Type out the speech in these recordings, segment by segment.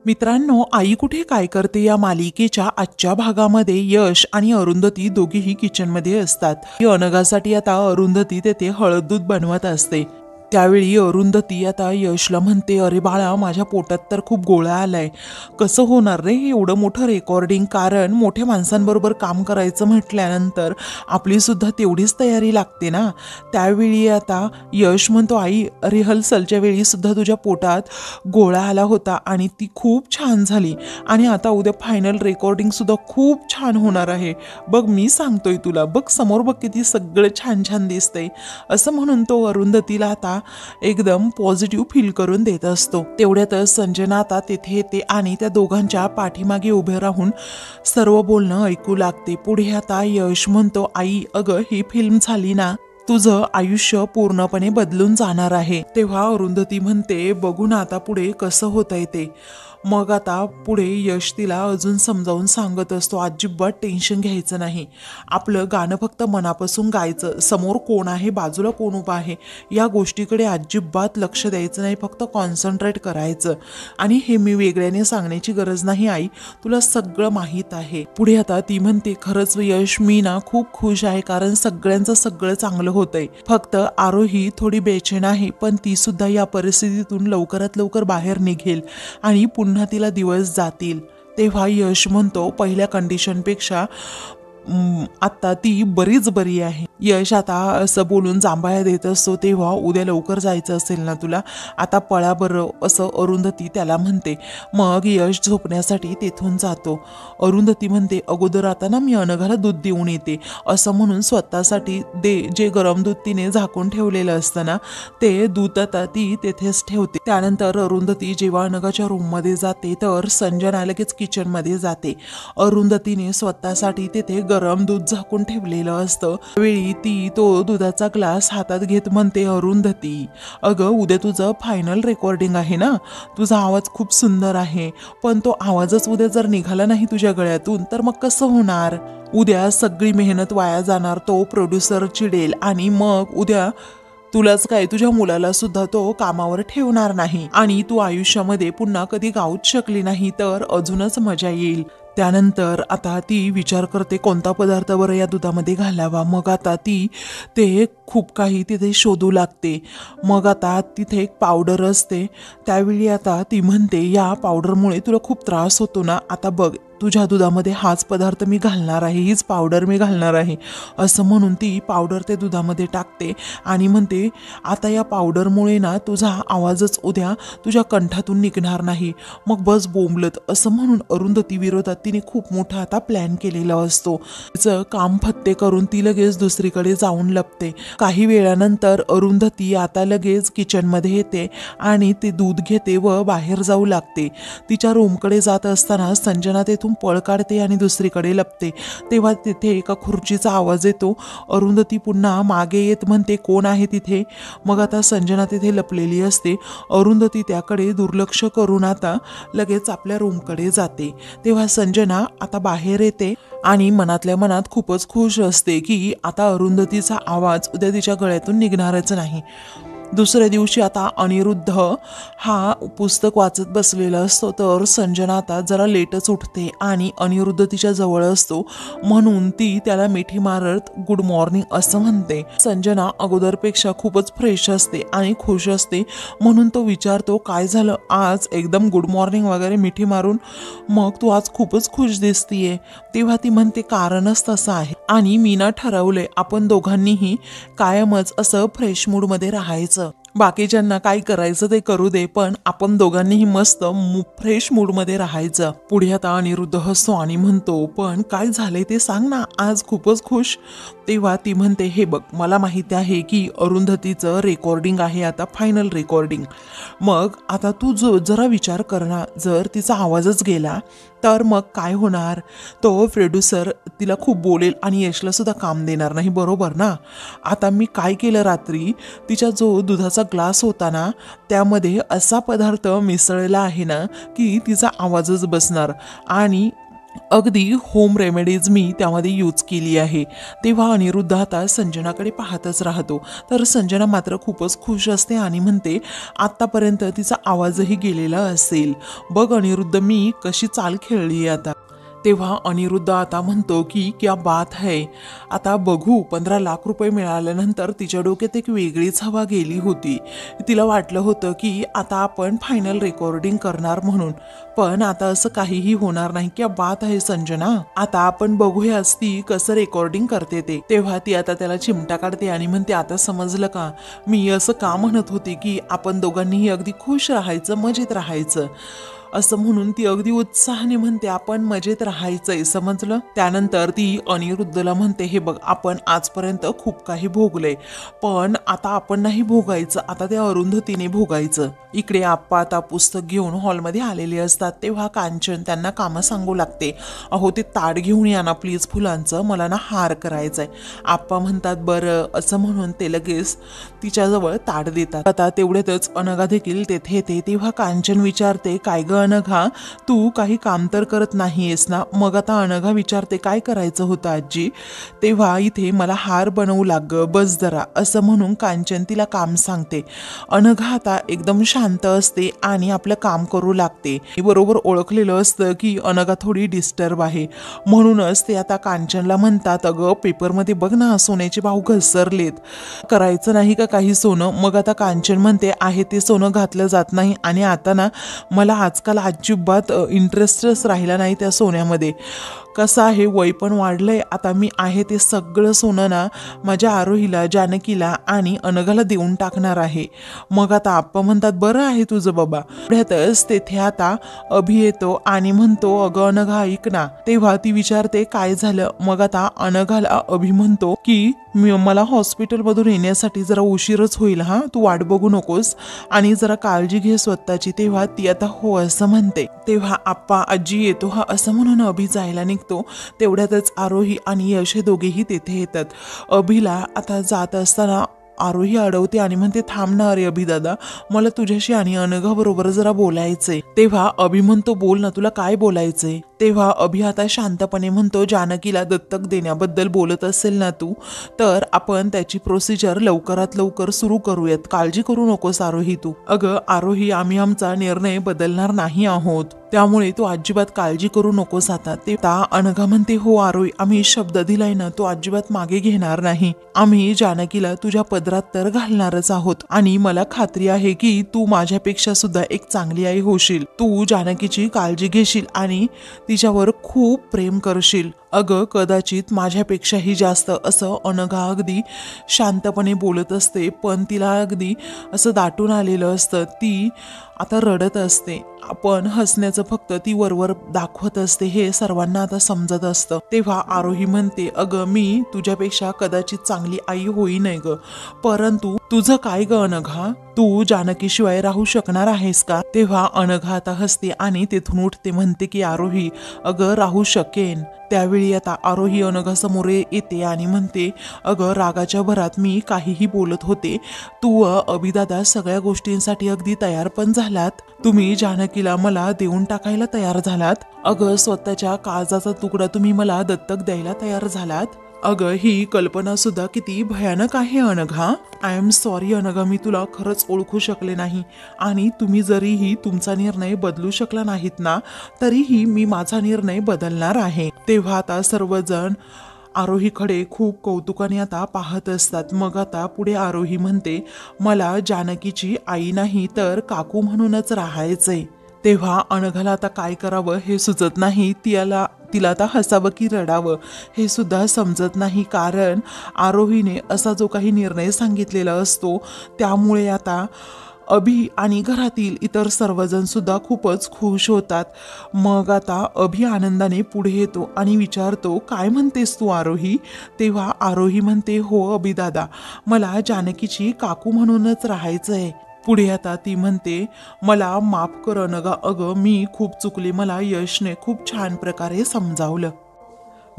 मित्रांनो, आई कुठे काय करते या मालिकेच्या आजच्या भागामध्ये यश आणि अरुंधती दोघेही किचनमध्ये असतात. अनघासाठी आता अरुंधती तेथे हळद दूध बनवत असते. त्यावेळी अरुंधती आता यशला म्हणते, अरे बाळा, माझ्या पोटात तर खूप गोळा आलाय, कसं होणार रे हे एवढं मोठं रेकॉर्डिंग? कारण मोठ्या माणसांबरोबर काम करायचं म्हटल्यानंतर आपली सुद्धा तेवढीच तयारी लागते ना. त्यावेळी आता यश म्हणतो, आई, रिहर्सलच्या वेळी सुद्धा तुझ्या पोटात गोळा आला होता आणि ती खूप छान झाली आणि आता उद्या फायनल रेकॉर्डिंग सुद्धा खूप छान होणार आहे. बघ, मी सांगतोय तुला, बघ समोर, बघ किती सगळं छान छान दिसतंय. असं म्हणून तो अरुंधतीला आता एकदम पॉझिटिव्ह फील करून देत असतो. तेवढ्यातच संजना आता तेथे येते आणि त्या दोघांच्या पाठीमागे उभे राहून सर्व बोलणं ऐकू लागते. पुढे आता यश म्हणतो, आई, अगं, ही फिल्म झाली ना, तुझं आयुष्य पूर्णपणे बदलून जाणार आहे. तेव्हा अरुंधती म्हणते, बघू ना आता पुढे कसं होतंय ते. मग आता पुढे यश तिला अजून समजावून सांगत असतो, अजिबात टेन्शन घ्यायचं नाही, आपलं गाणं फक्त मनापासून गायचं, समोर कोण आहे, बाजूला कोण उभा आहे, या गोष्टीकडे अजिबात लक्ष द्यायचं नाही, फक्त कॉन्सन्ट्रेट करायचं. आणि हे मी वेगळ्याने सांगण्याची गरज नाही आई, तुला सगळं माहीत आहे. पुढे आता ती म्हणते, खरंच यश, मी ना खूप खुश आहे, कारण सगळ्यांचं सगळं चांगलं होतंय. फक्त आरोही थोडी बेचैन आहे, पण ती सुद्धा या परिस्थितीतून लवकरात लवकर बाहेर निघेल आणि पुन्हा तिला दिवस जातील. तेव्हा यश म्हणतो, पहिल्या कंडिशनपेक्षा आता ती बरीच बरी आहे. यश आता असं बोलून जांभया देत असतो. तेव्हा उद्या लवकर जायचं असेल ना तुला, आता पळा बरं, असं अरुंधती त्याला म्हणते. मग यश झोपण्यासाठी तेथून जातो. अरुंधती म्हणते, अगोदर आता ना मी अनघाला दूध देऊन येते, असं म्हणून स्वतःसाठी जे गरम दूध तिने झाकून ठेवलेलं असतं ना, ते दूध आता ती तेथेच ठेवते. त्यानंतर अरुंधती जेव्हा अनघाच्या रूममध्ये जाते तर संजना लगेच किचनमध्ये जाते. अरुंधतीने स्वतःसाठी तेथे गरम दूध झाकून ठेवलेलं असतं. वेळी ती तो दुधाचा ग्लास हातात घेत म्हणते, अरुंधती, अगं, उद्या तुझं फायनल रेकॉर्डिंग आहे ना, तुझा आवाज खूप सुंदर आहे, पण तो आवाजच उद्या जर निघाला नाही तुझ्या गळ्यातून तर मग कसं होणार? उद्या सगळी मेहनत वाया जाणार, तो प्रोड्युसर चिडेल आणि मग उद्या तुलाच काय, तुझ्या मुलाला सुद्धा तो कामावर ठेवणार नाही आणि तू आयुष्यामध्ये पुन्हा कधी गाऊच शकली नाही तर अजूनच मजा येईल. त्यानंतर आता ती विचार करते, कोणता पदार्थ बरं या दुधामध्ये घालावा. मग आता ती ते खूप काही तिथे शोधू लागते. मग आता तिथे एक पावडर असते. त्यावेळी आता ती म्हणते, या पावडरमुळे तुला खूप त्रास होतो ना, आता बघ, तुझ्या दुधामध्ये हाच पदार्थ मी घालणार आहे, हीच पावडर मी घालणार आहे, असं म्हणून ती पावडर ते दुधामध्ये टाकते आणि म्हणते, आता या पावडरमुळे ना तुझा आवाजच उद्या तुझ्या कंठातून निघणार नाही, मग बस बोंबलत, असं म्हणून अरुंधती विरोधात तिने खूप मोठा आता प्लॅन केलेला असतो. तिचं काम फत्ते करून ती लगेच दुसरीकडे जाऊन लपते. काही वेळानंतर अरुंधती आता लगेच किचनमध्ये येते आणि ते दूध घेते व बाहेर जाऊ लागते. तिच्या रूमकडे जात असताना संजना तेथून पळ काढते आणि दुसरीकडे लपते. तेव्हा तिथे एका खुर्चीचा आवाज येतो. अरुंधती पुन्हा मागे येत म्हणते, कोण आहे तिथे? मग आता संजना तिथे लपलेली असते. अरुंधती त्याकडे दुर्लक्ष करून आता लगेच आपल्या रूमकडे जाते. तेव्हा संजना आता बाहेर येते आणि मनातल्या मनात खूपच खुश असते की आता अरुंधतीचा आवाज उद्या तिच्या गळ्यातून निघणारच नाही. दुसऱ्या दिवशी आता अनिरुद्ध हा पुस्तक वाचत बसलेला असतो तर संजना आता जरा लेटच उठते आणि अनिरुद्ध तिच्या जवळ असतो म्हणून ती त्याला मिठी मारत गुड मॉर्निंग असं म्हणते. संजना अगोदरपेक्षा खूपच फ्रेश असते आणि खुश असते म्हणून तो विचारतो, काय झालं आज एकदम गुड मॉर्निंग वगैरे मिठी मारून, मग तू आज खूपच खुश दिसतीये. तेव्हा ती म्हणते, कारणच तसं आहे आणि मी ना ठरवलंय आपण दोघांनीही कायमच असं फ्रेश मूडमध्ये राहायचं. बाकीच्यांना काय करायचं ते करू दे, पण आपण दोघांनीही मस्त फ्रेश मूडमध्ये राहायचं. पुढे आता अनिरुद्ध हसतो आणि म्हणतो, पण काय झालंय ते सांग ना, आज खूपच खुश. तेव्हा ती म्हणते, हे बघ, मला माहिती आहे की अरुंधतीचं रेकॉर्डिंग आहे आता, फायनल रेकॉर्डिंग. मग आता तू जरा विचार कर ना, जर तिचा आवाजच गेला तर मग काय होणार? तो प्रोड्युसर तिला खूप बोलेल आणि यशला सुद्धा काम देणार नाही, बरोबर ना? आता मी काय केलं, रात्री तिच्या जो दुधाचा ग्लास होता ना त्यामध्ये असा पदार्थ मिसळला आहे ना की तिचा आवाजच बसणार आणि अगदी होम रेमेडीज मी त्यामध्ये यूज केली आहे. तेव्हा अनिरुद्ध आता संजनाकडे पाहतच राहतो. तर संजना मात्र खूपच खुश असते आणि म्हणते आत्तापर्यंत तिचा आवाजही गेलेला असेल. बघ अनिरुद्ध, मी कशी चाल खेळली आता. तेव्हा अनिरुद्ध आता म्हणतो की क्या बात है. आता बघू 15 लाख रुपये मिळाल्यानंतर तिच्या डोक्यात एक वेगळीच हवा गेली होती. तिला वाटलं होतं की आता आपण फायनल रेकॉर्डिंग करणार म्हणून, पण आता असं काहीही होणार नाही. क्या बात आहे संजना, आता आपण बघूयाच ती कसं रेकॉर्डिंग करते ते. तेव्हा ती आता त्याला चिमटा काढते आणि म्हणते आता समजलं का, मी असं का म्हणत होते की आपण दोघांनीही अगदी खुश राहायचं, मजेत राहायचं. असं म्हणून ती अगदी उत्साहाने म्हणते आपण मजेत राहायचंय, समजलं. त्यानंतर ती अनिरुद्धला म्हणते हे बघ, आपण आजपर्यंत खूप काही भोगलंय, पण आता आपण नाही भोगायचं, आता त्या अरुंधतीने भोगायचं. इकडे आप्पा आता पुस्तक घेऊन हॉलमध्ये आलेले असतात. तेव्हा कांचन त्यांना कामं सांगू लागते. अहो ते ताट घेऊन या ना प्लीज फुलांचं, मला ना हार करायचाय. आप्पा म्हणतात बरं, असं म्हणून ते लगेच तिच्याजवळ ताट देतात. आता तेवढ्यातच अनघा देखील तेथे येते. तेव्हा कांचन विचारते काय ग अनघा, तू काही काम तर करत नाहीयेस ना. मग आता अनघा विचारते काय करायचं होतं आजी. तेव्हा इथे मला हार बनवू लाग, बस जरा, असं म्हणून कांचन तिला काम सांगते. अनघा आता एकदम शांत असते आणि आपलं काम करू लागते. बरोबर ओळखलेलं असतं की अनघा थोडी डिस्टर्ब आहे, म्हणूनच ते आता कांचनला म्हणतात अगं पेपरमध्ये बघ ना सोन्याचे भाव घसरलेत, करायचं नाही का काही सोनं. मग आता कांचन म्हणते आहे ते सोनं घातलं जात नाही आणि आता ना मला आजकाल अजिबात इंटरेस्टच राहिला नाही त्या सोन्यामध्ये. कसं आहे वय पण वाढलंय, आता मी आहे ते सगळं सोनं ना माझ्या आरोहीला, जानकीला आणि अनघाला देऊन टाकणार आहे. मग आता आप्पा म्हणतात बरं आहे तुझं बाबा. पुढ्यातच तेथे आता अभि येतो आणि म्हणतो अगं अनघा ऐक ना. तेव्हा ती विचारते काय झालं. मग आता अनघाला अभि म्हणतो की मला हॉस्पिटलमधून येण्यासाठी जरा उशीरच होईल, हा तू वाट बघू नकोस आणि जरा काळजी घे स्वतःची. तेव्हा ती आता हो असं म्हणते. तेव्हा आप्पा आजी येतो हा असं म्हणून अभि जायला निघतो. तेवढ्यातच आरोही आणि यश हे दोघेही तेथे येतात. अभिला आता जात असताना आरोही अडवते आणि म्हणते थांब ना अरे अभि दादा, मला तुझ्याशी आणि अनघा बरोबर जरा बोलायचंय. तेव्हा अभि म्हणतो बोल ना, तुला काय बोलायचंय. तेव्हा अभि आता शांतपणे म्हणतो जानकीला दत्तक देण्याबद्दल बोलत असेल ना तू, तर आपण त्याची प्रोसिजर लवकरात लवकर सुरू करूयात, काळजी करू नकोस आरोही तू. अगं आरोही, आम्ही आमचा निर्णय बदलणार नाही आहोत, त्यामुळे तू अजिबात काळजी करू नकोस. आता ते अनघा म्हणते हो आरोही, आम्ही शब्द दिलाय ना, तो अजिबात मागे घेणार नाही. आम्ही जानकीला तुझ्या पदरात तर घालणारच आहोत आणि मला खात्री आहे की तू माझ्यापेक्षा सुद्धा एक चांगली आई होशील. तू जानकीची काळजी घेशील आणि तिच्यावर खूप प्रेम करशील. अगं कदाचित माझ्यापेक्षाही जास्त, असं अनघा अगदी शांतपणे बोलत असते, पण तिला अगदी असं दाटून आलेलं असतं. ती आता रडत असते, पण हसण्याचं फक्त ती वरवर दाखवत असते हे सर्वांना आता समजत असतं. तेव्हा आरोही म्हणते अगं मी तुझ्यापेक्षा कदाचित चांगली आई होईन ग, परंतु तुझं काय ग अनघा, तू जानकीशिवाय राहू शकणार आहेस का. तेव्हा अनघा आता हसते आणि तेथून उठते, म्हणते की आरोही अगं राहू शकेन. त्यावेळी आता आरोही अनघा समोर येते आणि म्हणते अगं रागाच्या भरात मी काहीही बोलत होते. तू अभिदादा सगळ्या गोष्टींसाठी अगदी तयार पण झालात. तुम्ही जानकीला मला देऊन टाकायला तयार झालात. अगं स्वतःच्या काळजाचा तुकडा तुम्ही मला दत्तक द्यायला तयार झालात. अगं ही कल्पना सुद्धा किती भयानक आहे Anagha. I am sorry Anagha, मी तुला खरंच ओळखू शकले नाही आणि तुम्ही जरीही तुमचा निर्णय बदलू शकला नाहीत ना, तरीही मी माझा निर्णय बदलणार आहे. तेव्हा आता सर्वजण आरोहीकडे खूप कौतुकाने आता पाहत असतात. मग आता पुढे आरोही म्हणते मला जानकीची आई नाही तर काकू म्हणूनच राहायचंय. तेव्हा अनघाला आता काय करावं हे सुचत नाही. तिला आता हसावं की रडावं हे सुद्धा समजत नाही, कारण आरोहीने असा जो काही निर्णय सांगितलेला असतो त्यामुळे आता अभि आणि घरातील इतर सर्वजण सुद्धा खूपच खुश होतात. मग आता अभि आनंदाने पुढे येतो आणि विचारतो काय म्हणतेस तू आरोही. तेव्हा आरोही म्हणते हो अभि दादा, मला जानकीची काकू म्हणूनच राहायचंय. पुढे आता ती म्हणते मला माफ कर अनघा, अगं मी खूप चुकले, मला यशने खूप छान प्रकारे समजावलं.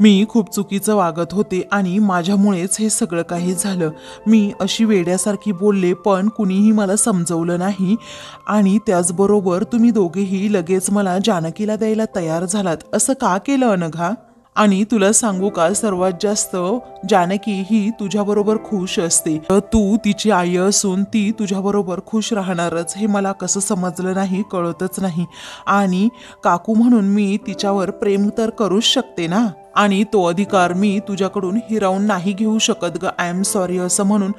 मी खूप चुकीचं वागत होते आणि माझ्यामुळेच हे सगळं काही झालं. मी अशी वेड्यासारखी बोलले पण कुणीही मला समजवलं नाही आणि त्याचबरोबर तुम्ही दोघेही लगेच मला जानकीला द्यायला तयार झालात. असं का केलं अनघा? आणि तुला सांगू का, सर्वात जास्त जानकी ही तुझ्याबरोबर खुश असते. तू तिची आई असून ती तुझ्याबरोबर खुश राहणारच हे मला कसं समजलं नाही, कळतच नाही. आणि काकू म्हणून मी तिच्यावर प्रेम तर करूच शकते ना, आणि तो अधिकार मी तुझ्याकडून हिरावून नाही घेऊ शकत ग. आय एम सॉरी असं म्हणून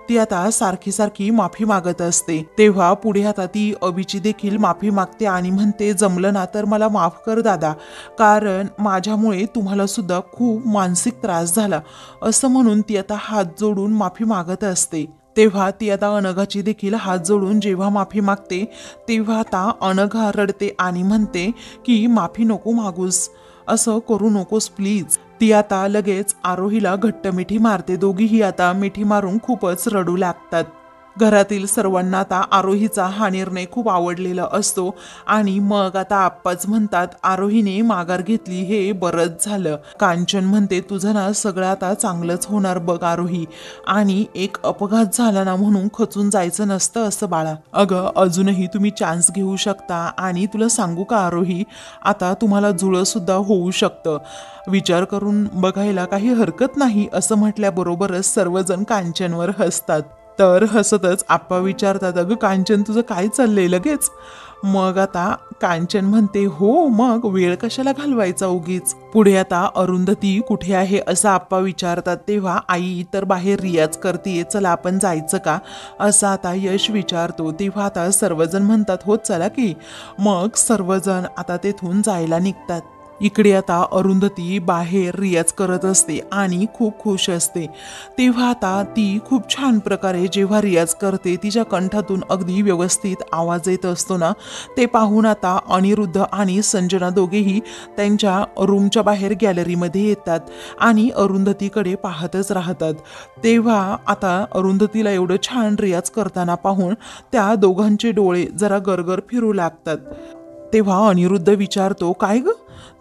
ती आता सारखी सारखी माफी मागत असते. तेव्हा पुढे आता ती अभिची देखील माफी मागते आणि म्हणते, जमलं ना तर मला माफ कर दादा, कारण माझ्यामुळे तुम्हाला सुद्धा खूप मानसिक त्रास झाला. असं म्हणून ती आता हात जोडून माफी मागत असते. तेव्हा ती आता अनघाची देखील हात जोडून जेव्हा माफी मागते तेव्हा आता अनघा रडते आणि म्हणते की माफी नको मागूस, असं करू नकोस प्लीज. ती आता लगेच आरोहीला घट्ट मिठी मारते. दोघीही आता मिठी मारून खूपच रडू लागतात. घरातील सर्वांना आता आरोहीचा हा निर्णय खूप आवडलेला असतो आणि मग आता आप्पाच म्हणतात, आरोहीने माघार घेतली हे बरंच झालं. कांचन म्हणते, तुझं ना सगळं आता चांगलंच होणार बघ आरोही, आणि एक अपघात झाला ना म्हणून खचून जायचं नसतं असं बाळा. अगं अजूनही तुम्ही चान्स घेऊ शकता आणि तुला सांगू का आरोही, आता तुम्हाला जुळं सुद्धा होऊ शकतं. विचार करून बघायला काही हरकत नाही. असं म्हटल्याबरोबरच सर्वजण कांचनवर हसतात. तर हसतच आप्पा विचारतात, अगं कांचन तुझं काय चाललंय लगेच? मग आता कांचन म्हणते, हो मग वेळ कशाला घालवायचा उगीच. पुढे आता अरुंधती कुठे आहे असं आप्पा विचारतात. तेव्हा आई तर बाहेर रियाज करतीये, चला आपण जायचं का असं आता यश विचारतो. तेव्हा आता सर्वजण म्हणतात, हो चला की. मग सर्वजण आता तेथून जायला निघतात. इकडे आता अरुंधती बाहेर रियाज करत असते आणि खूप खुश असते. तेव्हा आता ती खूप छान प्रकारे जेव्हा रियाज करते तिच्या कंठातून अगदी व्यवस्थित आवाज येत असतो ना, ते पाहून आता अनिरुद्ध आणि संजना दोघेही त्यांच्या रूमच्या बाहेर गॅलरीमध्ये येतात आणि अरुंधतीकडे पाहतच राहतात. तेव्हा आता अरुंधतीला एवढं छान रियाज करताना पाहून त्या दोघांचे डोळे जरा गरगर फिरू लागतात. तेव्हा अनिरुद्ध विचारतो, काय ग,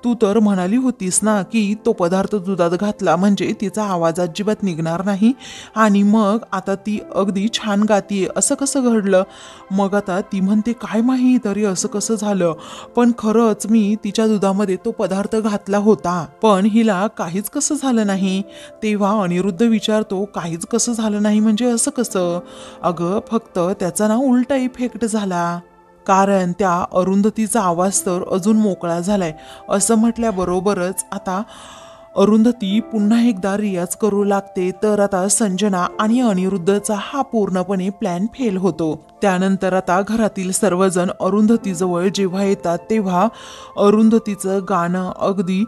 तू तर म्हणाली होतीस ना की तो पदार्थ दुधात घातला म्हणजे तिचा आवाज अजिबात निघणार नाही, आणि मग आता ती अगदी छान गातीये, असं कसं घडलं? मग आता ती म्हणते, काय माहीत तरी असं कसं झालं, पण खरंच मी तिच्या दुधामध्ये तो पदार्थ घातला होता, पण हिला काहीच कसं झालं नाही. तेव्हा अनिरुद्ध विचारतो, काहीच कसं झालं नाही म्हणजे असं कसं? अगं फक्त त्याचा ना उलटा इफेक्ट झाला, कारण त्या अरुंधतीचा आवाज तर अजून मोकळा झालाय. असं म्हटल्याबरोबरच आता अरुंधती पुन्हा एकदा रियाज करू लागते. तर आता संजना आणि अनिरुद्धचा हा पूर्णपणे प्लॅन फेल होतो. त्यानंतर आता घरातील सर्वजण अरुंधतीजवळ जेव्हा येतात तेव्हा अरुंधतीचं गाणं अगदी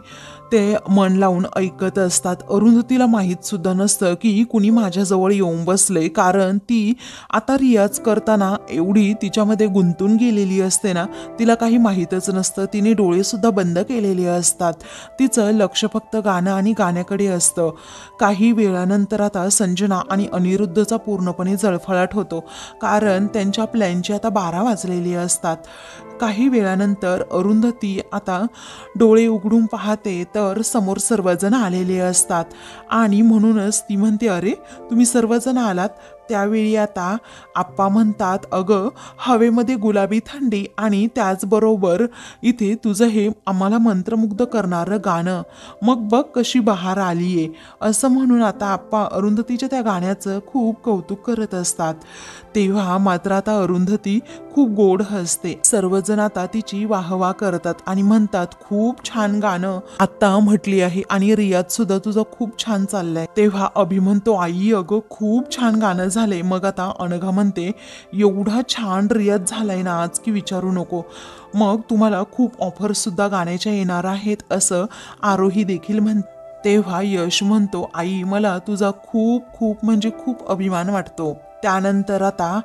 ते मन लावून ऐकत असतात. अरुंधतीला माहीत सुद्धा नसतं की कुणी माझ्याजवळ येऊन बसले, कारण ती आता रियाज करताना एवढी तिच्यामध्ये गुंतून गेलेली असते ना, तिला काही माहीतच नसतं. तिने डोळे सुद्धा बंद केलेले असतात. तिचं लक्ष फक्त गाणं आणि गाण्याकडे असतं. काही वेळानंतर आता संजना आणि अनिरुद्धचा पूर्णपणे जळफळाट होतो, कारण त्यांच्या प्लॅनचे आता 12 वाजलेले असतात. काही वेळानंतर अरुंधती आता डोळे उघडून पाहते तर समोर सर्वजण आलेले असतात आणि म्हणूनच ती म्हणते, अरे तुम्ही सर्वजण आलात. त्यावेळी आता आप्पा म्हणतात, अगं हवेमध्ये गुलाबी थंडी आणि त्याचबरोबर इथे तुझं हे आम्हाला मंत्रमुग्ध करणारं गाणं, मग बघ कशी बहार आलीये. असं म्हणून आता आप्पा अरुंधतीच्या त्या गाण्याचं खूप कौतुक करत असतात. तेव्हा मात्र आता अरुंधती खूप गोड हसते. सर्वजण आता तिची वाहवा करतात आणि म्हणतात, खूप छान गाणं आता म्हटली आहे आणि रियाज सुद्धा तुझं खूप छान चाललंय. तेव्हा अभि म्हणतो, आई अगं खूप छान गाणं झालंय. मग आता अनघा म्हणते, एवढा छान रियाज झालाय ना आज की विचारू नको. मग तुम्हाला खूप ऑफर्स सुद्धा गाण्याच्या येणार आहेत असं आरोही देखील म्हणते. तेव्हा यश म्हणतो, आई मला तुझा खूप खूप म्हणजे खूप अभिमान वाटतो. त्यानंतर आता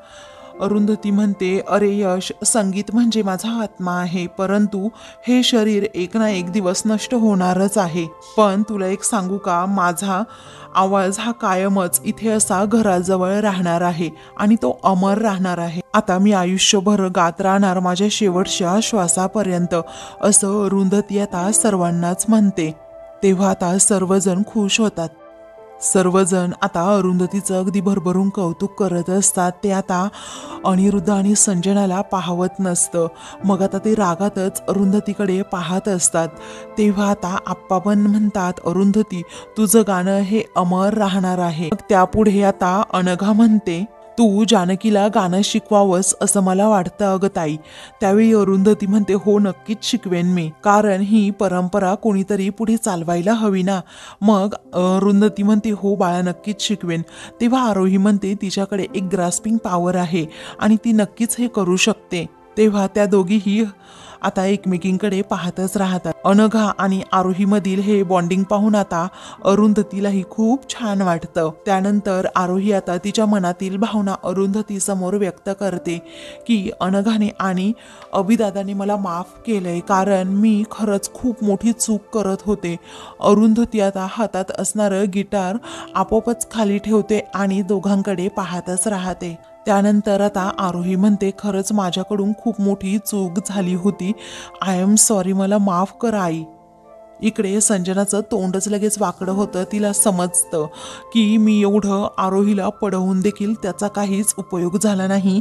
अरुंधती म्हणते, अरे यश, संगीत म्हणजे माझा आत्मा आहे, परंतु हे शरीर एक ना एक दिवस नष्ट होणारच आहे. पण तुला एक सांगू का, माझा आवाज हा कायमच इथे असा घराजवळ राहणार आहे आणि तो अमर राहणार आहे. आता मी आयुष्यभर गात राहणार माझ्या शेवटच्या श्वासापर्यंत, असं अरुंधती आता सर्वांनाच म्हणते. तेव्हा आता सर्वजण खुश होतात. सर्वजण आता अरुंधतीचं अगदी भरभरून कौतुक करत असतात. ते आता अनिरुद्ध आणि संजनाला पाहवत नसतं. मग आता ते रागातच अरुंधतीकडे पाहत असतात. तेव्हा आता आप्पा पण म्हणतात, अरुंधती तुझं गाणं हे अमर राहणार आहे. मग त्यापुढे आता अनघा म्हणते, तू जानकीला गाणं शिकवावंस असं मला वाटतं अगं ताई. त्यावेळी अरुंधती म्हणते, हो नक्कीच शिकवेन मी, कारण ही परंपरा कोणीतरी पुढे चालवायला हवी ना. मग अरुंधती म्हणते, हो बाळा नक्कीच शिकवेन. तेव्हा आरोही म्हणते, तिच्याकडे एक ग्रास्पिंग पॉवर आहे आणि ती नक्कीच हे करू शकते. तेव्हा त्या दोघीही आता एकमेकींकडे पाहतच राहतात. अनघा आणि आरोहीमधील हे बॉन्डिंग पाहून आता अरुंधतीलाही खूप छान वाटतं. त्यानंतर आरोही आता तिच्या मनातील भावना अरुंधती समोर व्यक्त करते की अनघाने आणि अभिदादाने मला माफ केलंय, कारण मी खरंच खूप मोठी चूक करत होते. अरुंधती आता हातात असणारं गिटार आपोआपच खाली ठेवते आणि दोघांकडे पाहतच राहते. त्यानंतर आता आरोही म्हणते, खरंच माझ्याकडून खूप मोठी चूक झाली होती. आय एम सॉरी, मला माफ कर आई. इकडे संजनाचं तोंडच लगेच वाकडं होतं. तिला समजतं की मी एवढं आरोहीला पडवून देखील त्याचा काहीच उपयोग झाला नाही.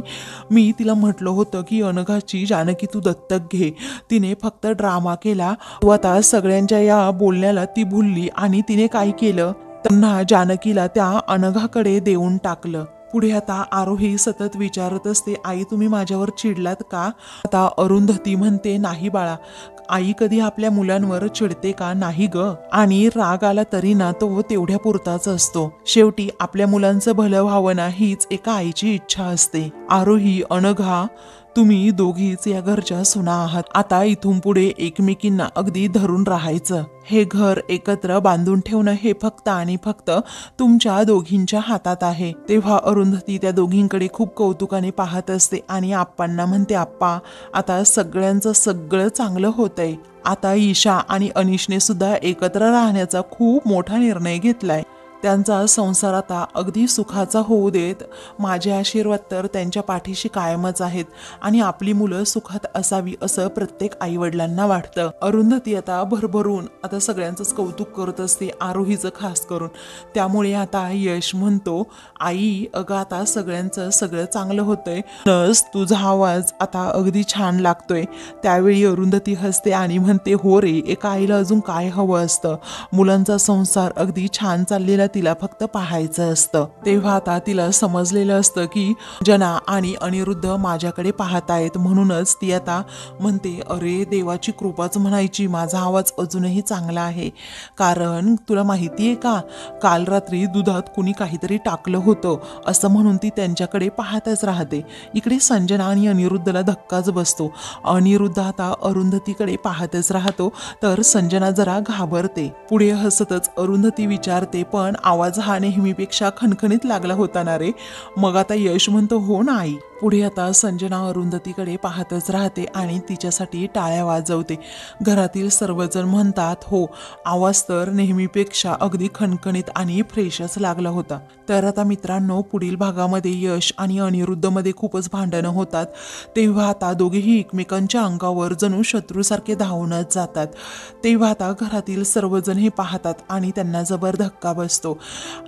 मी तिला म्हटलं होतं की अनघाची जानकी तू दत्तक घे. तिने फक्त ड्रामा केला. तू आता सगळ्यांच्या या बोलण्याला ती भुलली आणि तिने काय केलं, पुन्हा जानकीला त्या अनघाकडे देऊन टाकलं. पुढे आता आरोही सतत विचारत असते, आई तुम्ही माझ्यावर चिडलात का. आता अरुंधती म्हणते, नाही बाळा, आई कधी आपल्या मुलांवर चिडते का, नाही ग. आणि राग आला तरी ना तो तेवढ्या पुरताच असतो. शेवटी आपल्या मुलांचं भलं व्हावं ना हीच एका आईची इच्छा असते. आरोही, अनघा तुम्ही दोघीच या घरच्या सुना आहात. आता इथून पुढे एकमेकींना अगदी धरून राहायचं. हे घर एकत्र बांधून ठेवणं हे फक्त आणि फक्त तुमच्या दोघींच्या हातात आहे. तेव्हा अरुंधती त्या दोघींकडे खूप कौतुकाने पाहत असते आणि आप्पांना म्हणते, आप्पा आता सगळ्यांचं सगळं चांगलं होतंय. आता ईशा आणि अनिशने सुद्धा एकत्र राहण्याचा खूप मोठा निर्णय घेतलाय. त्यांचा संसार आता अगदी सुखाचा होऊ देत. माझे आशीर्वाद तर त्यांच्या पाठीशी कायमच आहेत आणि आपली मुलं सुखात असावी असं प्रत्येक आईवडिलांना वाटतं. अरुंधती आता भरभरून आता सगळ्यांचंच कौतुक करत असते, आरोहीचं खास करून. त्यामुळे आता यश म्हणतो, आई अगं आता सगळ्यांचं सगळं चांगलं होतंय, नस तुझा आवाज आता अगदी छान लागतोय. त्यावेळी अरुंधती हसते आणि म्हणते, हो रे, एका आईला अजून काय हवं असतं. मुलांचा संसार अगदी छान चाललेला तिला फक्त पाहायचं असतं. तेव्हा आता तिला समजलेलं असतं की जना आणि अनिरुद्ध माझ्याकडे पाहत आहेत, म्हणूनच ती आता म्हणते, अरे देवाची कृपाच म्हणायची, माझा आवाज अजूनही चांगला आहे. कारण तुला माहिती आहे का, काल रात्री दुधात कुणी काहीतरी टाकलं होतं असं म्हणून ती त्यांच्याकडे पाहतच राहते. इकडे संजना आणि अनिरुद्धला धक्काच बसतो. अनिरुद्ध आता अरुंधतीकडे पाहतच राहतो तर संजना जरा घाबरते. पुढे हसतच अरुंधती विचारते, पण आवाज हा नेहमीपेक्षा खणखणीत लागला होता ना रे. मग आता यश म्हणतो, हो ना आई. पुढे आता संजना अरुंधतीकडे पाहतच राहते आणि तिच्यासाठी टाळ्या वाजवते. घरातील सर्वजण म्हणतात, हो आवाज तर नेहमीपेक्षा अगदी खणखणीत आणि फ्रेशच लागला होता. तर आता मित्रांनो, पुढील भागामध्ये यश आणि अनिरुद्धमध्ये खूपच भांडणं होतात. तेव्हा आता दोघेही एकमेकांच्या अंगावर जणू शत्रूसारखे धावूनच जातात. तेव्हा आता घरातील सर्वजण हे पाहतात आणि त्यांना जबर धक्का बसतो.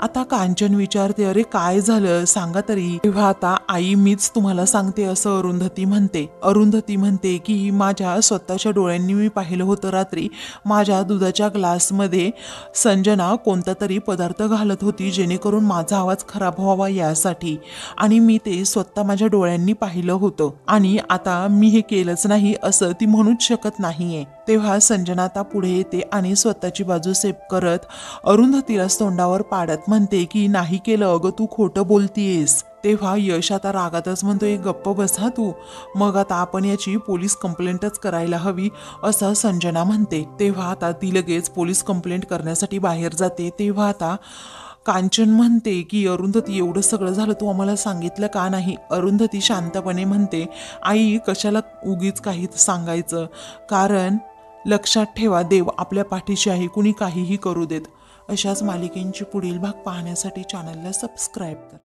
आता कांचन विचारते, अरे काय झालं सांगा तरी. तेव्हा आता आई मीच तुम्हाला सांगते असं अरुंधती म्हणते. अरुंधती म्हणते की माझ्या स्वतःच्या डोळ्यांनी मी पाहिलं होतं रात्री माझ्या दुधाच्या ग्लासमध्ये संजना कोणता तरी पदार्थ घालत होती जेणेकरून माझा आवाज खराब व्हावा यासाठी, आणि मी ते स्वतः माझ्या डोळ्यांनी पाहिलं होतं आणि आता मी हे केलंच नाही असं ती म्हणूच शकत नाहीये. तेव्हा संजना आता पुढे येते आणि स्वतःची बाजू सेफ करत अरुंधतीला तोंडावर पाडत म्हणते की नाही केलं अगं, तू खोटं बोलतीयेस. तेव्हा यश आता रागातच म्हणतोय, गप्प बसा तू, मग आता आपण याची पोलीस कंप्लेंटच करायला हवी असं संजना म्हणते. तेव्हा आता ती लगेच पोलीस कंप्लेंट करण्यासाठी बाहेर जाते. तेव्हा आता कांचन म्हणते की अरुंधती एवढं सगळं झालं तू आम्हाला सांगितलं का नाही. अरुंधती शांतपणे म्हणते, आई कशाला उगीच काही सांगायचं, कारण लक्षात ठेवा देव आपल्या पाठीशी आहे, कुणी काहीही करू देत. अशाच मालिकेंची पुढील भाग पाहण्यासाठी चॅनलला सबस्क्राईब करा.